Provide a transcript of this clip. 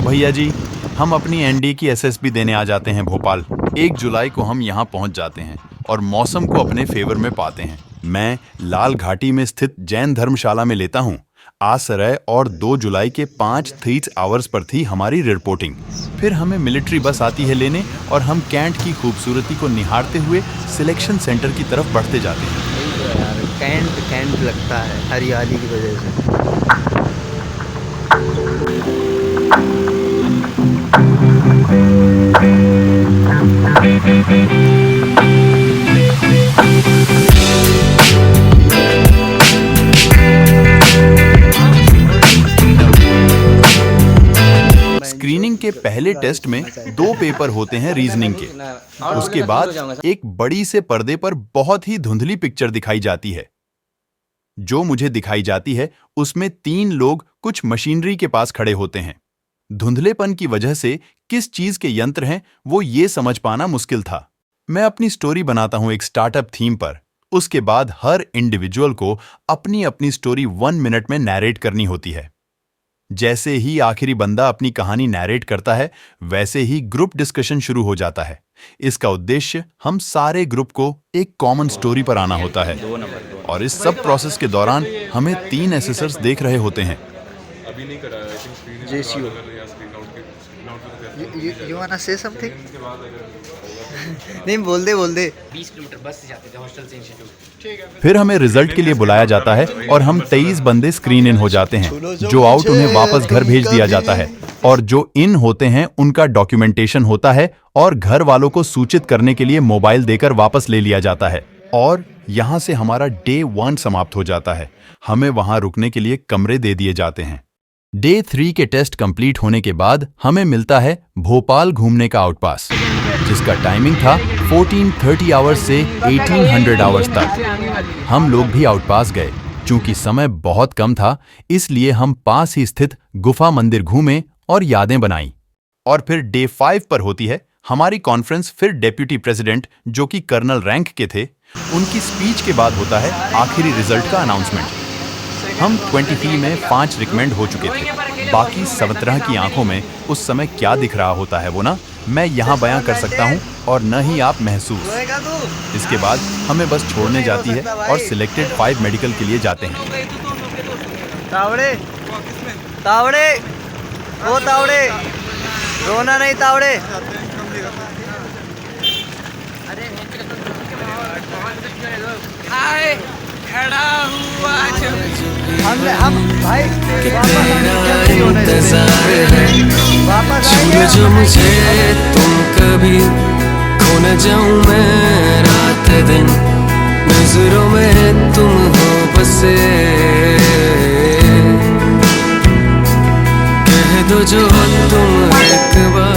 तो भैया जी, हम अपनी एनडी की एसएसबी देने आ जाते हैं भोपाल। 1 जुलाई को हम यहाँ पहुँच जाते हैं और मौसम को अपने फेवर में पाते हैं। मैं लाल घाटी में स्थित जैन धर्मशाला में लेता हूँ आश्रय और 2 जुलाई के 5:30 आवर्स पर थी हमारी रिपोर्टिंग। फिर हमें मिलिट्री बस आती है लेने और हम कैंट की खूबसूरती को निहारते हुए सिलेक्शन सेंटर की तरफ बढ़ते जाते हैं। यार कैंट लगता है हरियाली की वजह से। स्क्रीनिंग के पहले टेस्ट में 2 पेपर होते हैं रीजनिंग के। उसके बाद एक बड़ी से पर्दे पर बहुत ही धुंधली पिक्चर दिखाई जाती है। जो मुझे दिखाई जाती है उसमें 3 लोग कुछ मशीनरी के पास खड़े होते हैं। धुंधलेपन की वजह से किस चीज के यंत्र हैं वो ये समझ पाना मुश्किल था। मैं अपनी स्टोरी बनाता हूं एक स्टार्टअप थीम पर। उसके बाद हर इंडिविजुअल को अपनी अपनी स्टोरी 1 मिनट में नैरेट करनी होती है। जैसे ही आखिरी बंदा अपनी कहानी नैरेट करता है वैसे ही ग्रुप डिस्कशन शुरू हो जाता है। इसका उद्देश्य हम सारे ग्रुप को एक कॉमन स्टोरी पर आना होता है और इस सब प्रोसेस के दौरान हमें 3 एसेसर्स देख रहे होते हैं। You wanna say something? नहीं बोल दे 20 किलोमीटर बस से जाते थे हॉस्टल से इंस्टीट्यूट। फिर हमें रिजल्ट के लिए बुलाया जाता है और हम 23 बंदे स्क्रीन इन हो जाते हैं। जो आउट उन्हें वापस घर भेज दिया जाता है और जो इन होते हैं उनका डॉक्यूमेंटेशन होता है और घर वालों को सूचित करने के लिए मोबाइल देकर वापस ले लिया जाता है। और यहाँ से हमारा डे 1 समाप्त हो जाता है। हमें वहाँ रुकने के लिए कमरे दे दिए जाते हैं। डे 3 के टेस्ट कंप्लीट होने के बाद हमें मिलता है भोपाल घूमने का आउटपास, जिसका टाइमिंग था 1430 आवर्स से 1800 आवर्स तक। हम लोग भी आउटपास गए। चूंकि समय बहुत कम था इसलिए हम पास ही स्थित गुफा मंदिर घूमे और यादें बनाई। और फिर डे 5 पर होती है हमारी कॉन्फ्रेंस। फिर डेप्यूटी प्रेसिडेंट जो कि कर्नल रैंक के थे, उनकी स्पीच के बाद होता है आखिरी रिजल्ट का अनाउंसमेंट। हम 23 में 5 रिकमेंड हो चुके थे। बाकी 17 की आंखों में उस समय क्या दिख रहा होता है वो ना मैं यहाँ बयां कर सकता हूँ और न ही आप महसूस। इसके बाद हमें बस छोड़ने जाती है और सिलेक्टेड 5 मेडिकल के लिए जाते हैं। तावड़े वो तावड़े रोना नहीं तावड़े। हम भाई छू जो मुझे तुम कभी खो न जाऊं मैं रात दिन नजरों में तुम हो बसे। कह दो जो तुम एक बार